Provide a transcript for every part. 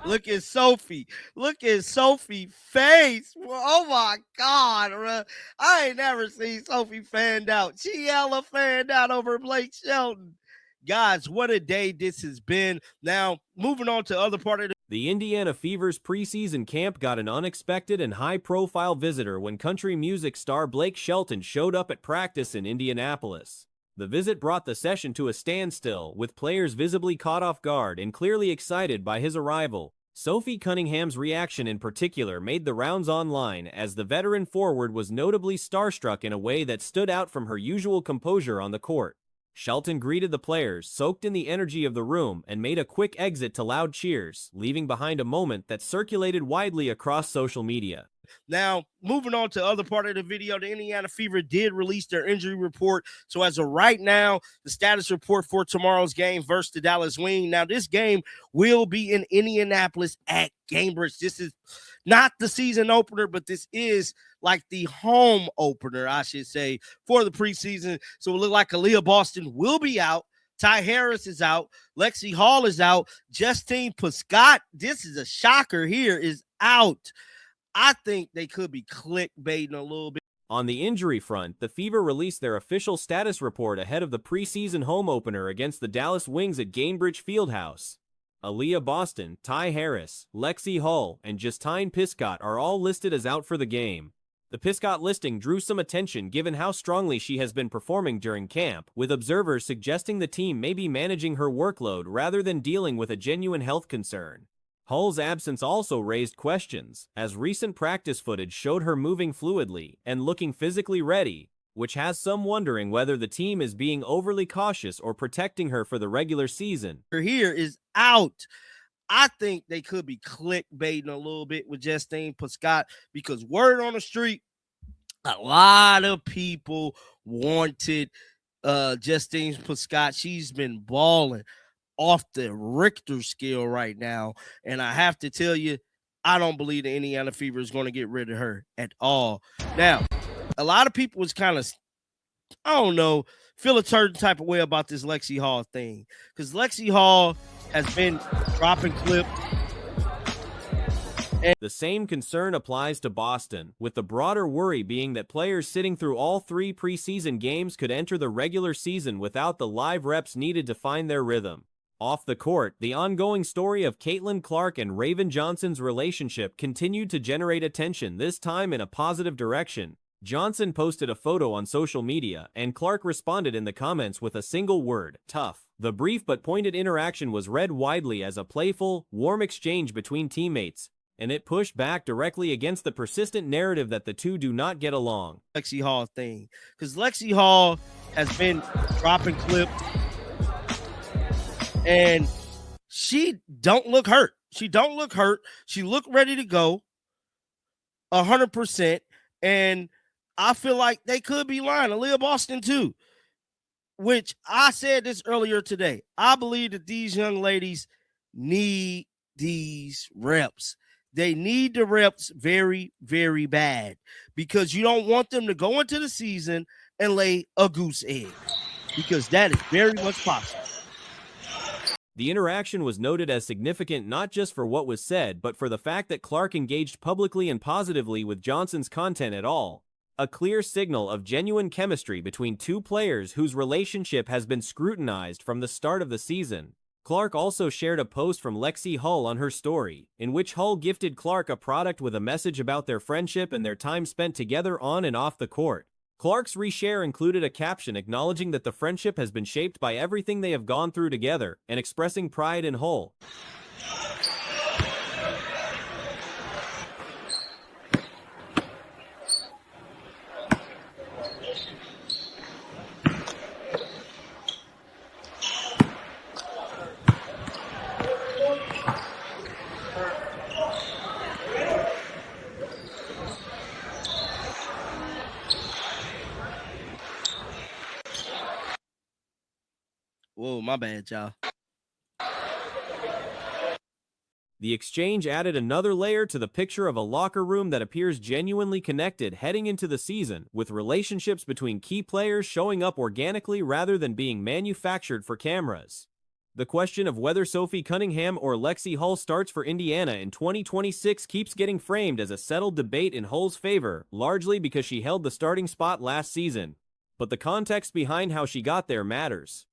Look at Sophie. Look at Sophie face. Oh my God, bro. I ain't never seen Sophie fanned out. She hella fanned out over Blake Shelton. Guys, what a day this has been. Now, moving on to other part of The Indiana Fever's preseason camp got an unexpected and high-profile visitor when country music star Blake Shelton showed up at practice in Indianapolis. The visit brought the session to a standstill, with players visibly caught off guard and clearly excited by his arrival. Sophie Cunningham's reaction in particular made the rounds online, as the veteran forward was notably starstruck in a way that stood out from her usual composure on the court. Shelton greeted the players, soaked in the energy of the room, and made a quick exit to loud cheers, leaving behind a moment that circulated widely across social media. Now, moving on to other part of the video, the Indiana Fever did release their injury report. So as of right now, the status report for tomorrow's game versus the Dallas Wing. Now, this game will be in Indianapolis at Cambridge. This is not the season opener, but this is like the home opener, I should say, for the preseason. So it look like Aaliyah Boston will be out. Ty Harris is out. Lexi Hall is out. Justine Piscott, this is a shocker here, is out. I think they could be clickbaiting a little bit. On the injury front, the Fever released their official status report ahead of the preseason home opener against the Dallas Wings at Gainbridge Fieldhouse. Aaliyah Boston, Ty Harris, Lexi Hull, and Justine Piscott are all listed as out for the game. The Piscott listing drew some attention given how strongly she has been performing during camp, with observers suggesting the team may be managing her workload rather than dealing with a genuine health concern. Hull's absence also raised questions, as recent practice footage showed her moving fluidly and looking physically ready, which has some wondering whether the team is being overly cautious or protecting her for the regular season. Her here is out. I think they could be clickbaiting a little bit with Justine Piscott, because word on the street, a lot of people wanted Justine Piscott. She's been balling off the Richter scale right now, and I have to tell you, I don't believe the Indiana Fever is going to get rid of her at all. Now, a lot of people was kind of, I don't know, feel a certain type of way about this Lexi Hall thing, because Lexi Hall has been dropping clips. The same concern applies to Boston, with the broader worry being that players sitting through all 3 preseason games could enter the regular season without the live reps needed to find their rhythm. Off the court, the ongoing story of Caitlin Clark and Raven Johnson's relationship continued to generate attention, this time in a positive direction. Johnson posted a photo on social media, and Clark responded in the comments with a single word: tough. The brief but pointed interaction was read widely as a playful, warm exchange between teammates, and it pushed back directly against the persistent narrative that the two do not get along. Lexi Hall thing, because Lexi Hall has been dropping clips, and she don't look hurt. She don't look hurt. She looked ready to go 100%. And I feel like they could be lying. Aaliyah Boston too, which I said this earlier today. I believe that these young ladies need these reps. They need the reps very, very bad, because you don't want them to go into the season and lay a goose egg, because that is very much possible. The interaction was noted as significant not just for what was said, but for the fact that Clark engaged publicly and positively with Johnson's content at all. A clear signal of genuine chemistry between two players whose relationship has been scrutinized from the start of the season. Clark also shared a post from Lexi Hull on her story, in which Hull gifted Clark a product with a message about their friendship and their time spent together on and off the court. Clark's reshare included a caption acknowledging that the friendship has been shaped by everything they have gone through together, and expressing pride in Hull. Whoa, my bad, y'all. The exchange added another layer to the picture of a locker room that appears genuinely connected heading into the season, with relationships between key players showing up organically rather than being manufactured for cameras. The question of whether Sophie Cunningham or Lexi Hull starts for Indiana in 2026 keeps getting framed as a settled debate in Hull's favor, largely because she held the starting spot last season. But the context behind how she got there matters.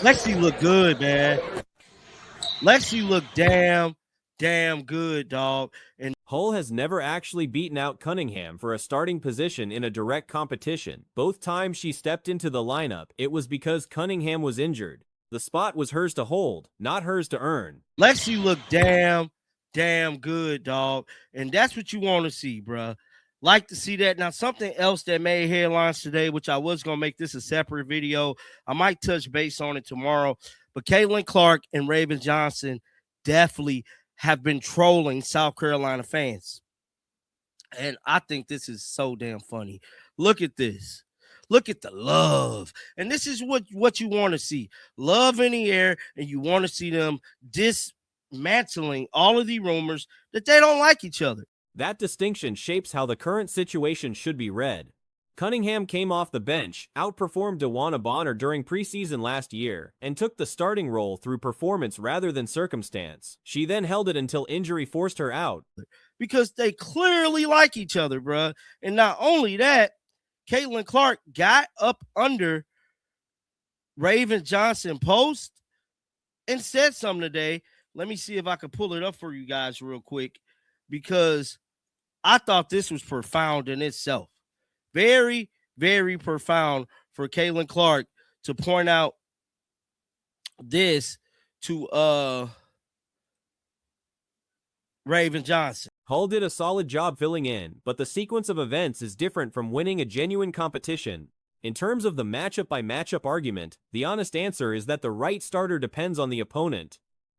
Lexi looked good, man. Lexi looked damn good, dog. And Hull has never actually beaten out Cunningham for a starting position in a direct competition. Both times she stepped into the lineup, it was because Cunningham was injured. The spot was hers to hold, not hers to earn. Lexi looked damn good, dog. And that's what you want to see, bruh. Like to see that. Now, something else that made headlines today, which I was going to make this a separate video. I might touch base on it tomorrow. But Caitlin Clark and Raven Johnson definitely have been trolling South Carolina fans. And I think this is so damn funny. Look at this. Look at the love. And this is what you want to see. Love in the air, and you want to see them dismantling all of the rumors that they don't like each other. That distinction shapes how the current situation should be read. Cunningham came off the bench, outperformed DeWanna Bonner during preseason last year, and took the starting role through performance rather than circumstance. She then held it until injury forced her out. Because they clearly like each other, bruh. And not only that, Caitlin Clark got up under Raven Johnson post and said something today. Let me see if I can pull it up for you guys real quick, because I thought this was profound in itself. Very, very profound for Caitlin Clark to point out this to Raven Johnson. Hull did a solid job filling in, but the sequence of events is different from winning a genuine competition. In terms of the matchup-by-matchup argument, the honest answer is that the right starter depends on the opponent.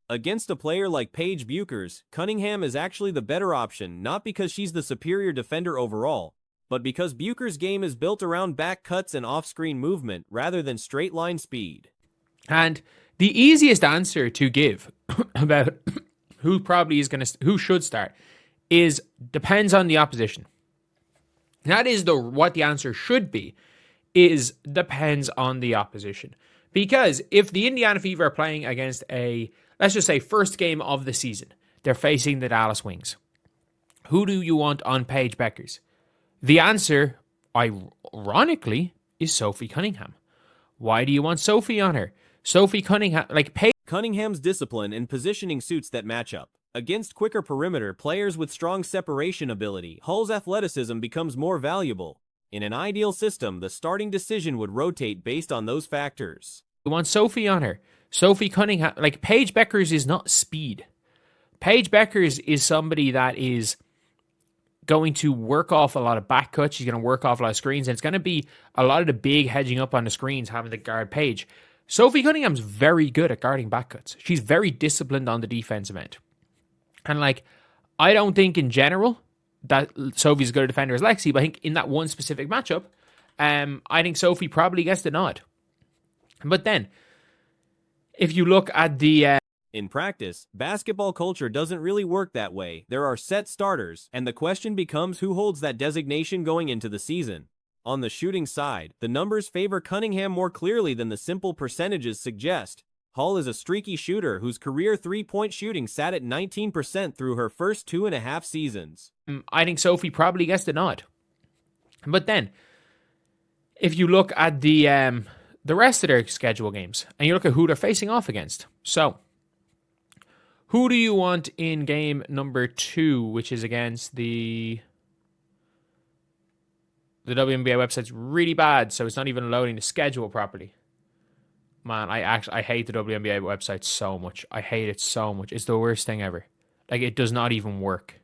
Against a player like Paige Buchers, Cunningham is actually the better option, not because she's the superior defender overall, but because Buchers' game is built around back cuts and off-screen movement rather than straight-line speed. And the easiest answer to give about who should start is depends on the opposition. That is what the answer should be, is depends on the opposition. Because if the Indiana Fever are playing against let's just say, first game of the season, they're facing the Dallas Wings, who do you want on Paige Buchers? The answer, ironically, is Sophie Cunningham. Why do you want Sophie on her? Sophie Cunningham, Cunningham's discipline and positioning suits that matchup. Against quicker perimeter players with strong separation ability, Hull's athleticism becomes more valuable. In an ideal system, the starting decision would rotate based on those factors. You want Sophie on her. Sophie Cunningham, Paige Buchers is not speed. Paige Buchers is somebody that is going to work off a lot of back cuts. She's going to work off a lot of screens, and it's going to be a lot of the big hedging up on the screens, having to guard Paige. Sophie Cunningham's very good at guarding back cuts. She's very disciplined on the defensive end. And I don't think in general that Sophie's as good a defender as Lexi, but I think in that one specific matchup, I think Sophie probably gets the nod. But then, if you look at the... In practice, basketball culture doesn't really work that way. There are set starters, and the question becomes who holds that designation going into the season. On the shooting side, the numbers favor Cunningham more clearly than the simple percentages suggest. Hull is a streaky shooter whose career three-point shooting sat at 19% through her first 2.5 seasons. I think Sophie probably gets the nod. But then, if you look at the rest of their schedule games, and you look at who they're facing off against. So, who do you want in game number 2, which is against the WNBA website's really bad, so it's not even loading the schedule properly. Man, I hate the WNBA website so much. I hate it so much. It's the worst thing ever. It does not even work.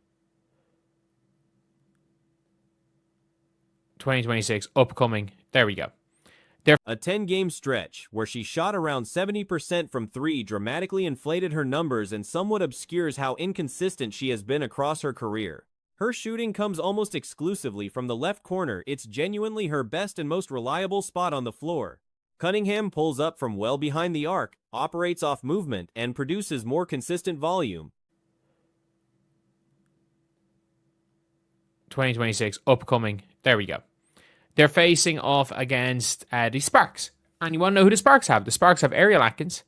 2026, upcoming. There we go. A 10-game stretch where she shot around 70% from 3 dramatically inflated her numbers and somewhat obscures how inconsistent she has been across her career. Her shooting comes almost exclusively from the left corner. It's genuinely her best and most reliable spot on the floor. Cunningham pulls up from well behind the arc, operates off movement, and produces more consistent volume. 2026 upcoming. There we go. They're facing off against the Sparks. And you want to know who the Sparks have? The Sparks have Ariel Atkins,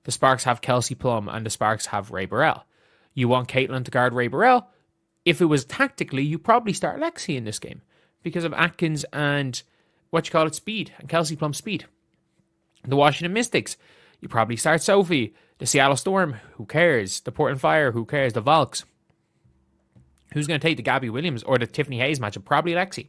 the Sparks have Kelsey Plum, and the Sparks have Ray Burrell. You want Caitlin to guard Ray Burrell? If it was tactically, you probably start Lexi in this game because of Atkins and speed, and Kelsey Plum's speed. The Washington Mystics, you probably start Sophie. The Seattle Storm, who cares? The Portland Fire, who cares? The Valks. Who's going to take the Gabby Williams or the Tiffany Hayes matchup? Probably Lexi.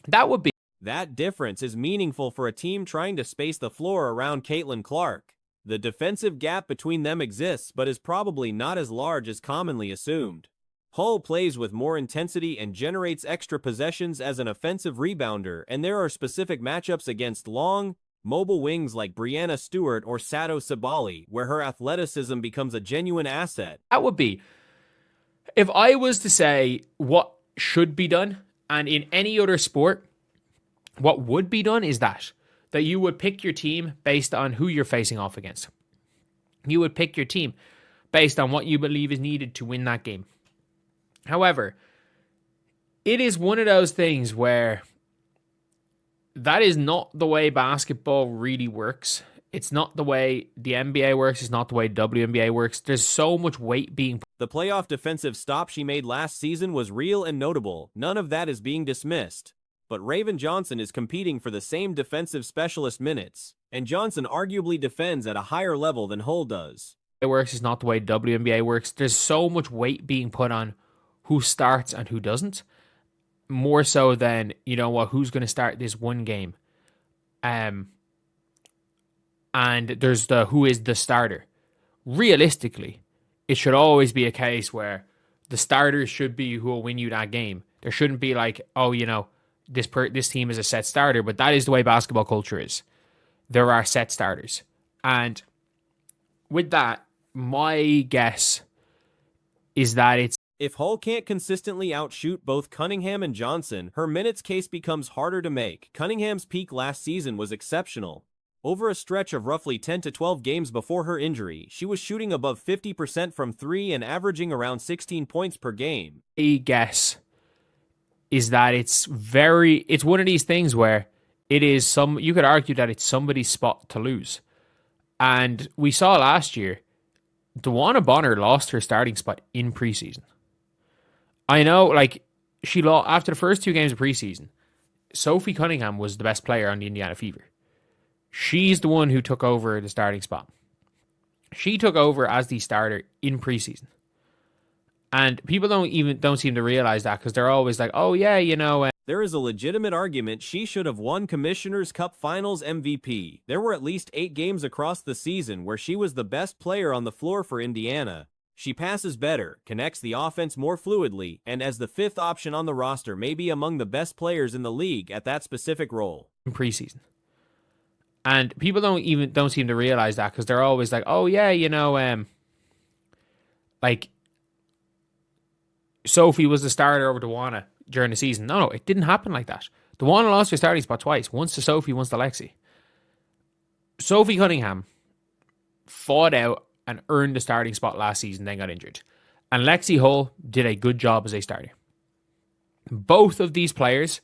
That difference is meaningful for a team trying to space the floor around Caitlin Clark. The defensive gap between them exists, but is probably not as large as commonly assumed. Hull plays with more intensity and generates extra possessions as an offensive rebounder, and there are specific matchups against long, mobile wings like Brianna Stewart or Sato Sabali, where her athleticism becomes a genuine asset. That would be, if I was to say what should be done, and in any other sport, what would be done is that you would pick your team based on who you're facing off against. You would pick your team based on what you believe is needed to win that game. However, it is one of those things where that is not the way basketball really works. It's not the way the NBA works. It's not the way WNBA works. There's so much weight being put. The playoff defensive stop she made last season was real and notable. None of that is being dismissed. But Raven Johnson is competing for the same defensive specialist minutes, and Johnson arguably defends at a higher level than Hull does. It works is not the way WNBA works. There's so much weight being put on who starts and who doesn't. More so than, who's going to start this one game. And there's the who is the starter. Realistically, it should always be a case where the starters should be who will win you that game. There shouldn't be like, this team is a set starter, but that is the way basketball culture is. There are set starters. And with that, my guess is that if Hull can't consistently outshoot both Cunningham and Johnson, her minutes case becomes harder to make. Cunningham's peak last season was exceptional. Over a stretch of roughly 10 to 12 games before her injury, she was shooting above 50% from 3 and averaging around 16 points per game. My guess is that it's one of these things where you could argue that it's somebody's spot to lose. And we saw last year, DeWanna Bonner lost her starting spot in preseason. I know, she lost after the first 2 games of preseason. Sophie Cunningham was the best player on the Indiana Fever. She's the one who took over the starting spot. She took over as the starter in preseason. And people don't seem to realize that because they're always like, oh yeah, There is a legitimate argument she should have won Commissioner's Cup Finals MVP. There were at least 8 games across the season where she was the best player on the floor for Indiana. She passes better, connects the offense more fluidly, and as the 5th option on the roster may be among the best players in the league at that specific role. In preseason. And people don't seem to realize that because they're always like, oh yeah, Sophie was the starter over DeWanna during the season. No, it didn't happen like that. DeWanna lost her starting spot twice. Once to Sophie, once to Lexi. Sophie Cunningham fought out and earned the starting spot last season, then got injured. And Lexi Hull did a good job as a starter. Both of these players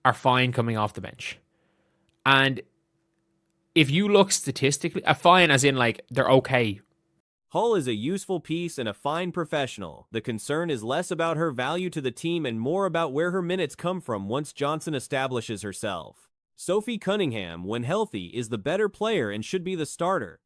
are fine coming off the bench. And if you look statistically, fine as in they're okay. Hull is a useful piece and a fine professional. The concern is less about her value to the team and more about where her minutes come from once Johnson establishes herself. Sophie Cunningham, when healthy, is the better player and should be the starter.